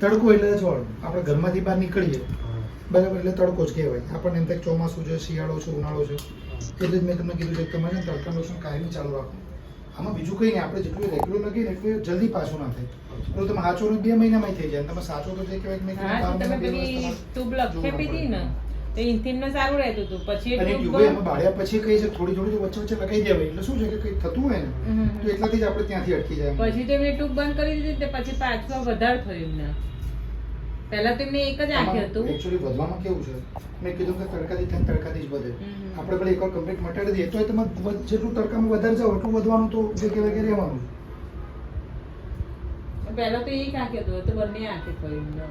તડકો એટલે છોડ આપણે ઘરમાંથી બહાર નીકળીએ બરાબર એટલે તડકો જ કહેવાય. આપણને એમ થાય ચોમાસું છે, શિયાળો છે, ઉનાળો છે, એટલે જ મેં તમને કીધું છે કે તમારે તડકાનું લોશન કાયમી ચાલુ રાખો. આમાં બીજું કંઈ નહીં, આપણે જેટલું રેગ્યુલર લખીએ ને એટલું જલ્દી પાછું ના થાય. તો તમે સાચો 2 મહિનામાં થઈ જાય. તમે સાચો તો જે કહેવાય કે મેં હા તો તમે પેલી ટ્યુબ લખે પીધી ને તો ઇન્થિનમાં સારું રહેતું હતું. પછી અને ટ્યુબે એમાં બાળ્યા પછી કઈ છે થોડી થોડી વચ્ચે વચ્ચે લગાવી દેવાય એટલે શું છે કે કંઈ થતું હોય ને તો એટલાથી જ આપણે ત્યાંથી અટકી જાય. પછી તો એમને ટ્યુબ બંધ કરી દીધી તે પછી પાછું વધારે થયું એમને. પહેલા તો એમને એક જ આંખે હતું. એકચ્યુઅલી વધવામાં કેવું છે મેં કીધું કે તડકાથી થાય તડકાથી જ વધે. આપણે પેલા એકવાર કમ્પ્લીટ મટાડી દઈએ તો તમારે જેટલું તડકામાં વધારે જાવ એટલું વધવાનું તો જે કહેવાય કે રહેવાનું. પહેલા તો એક આંખે હતું તો બંને આંખે થયું એમને.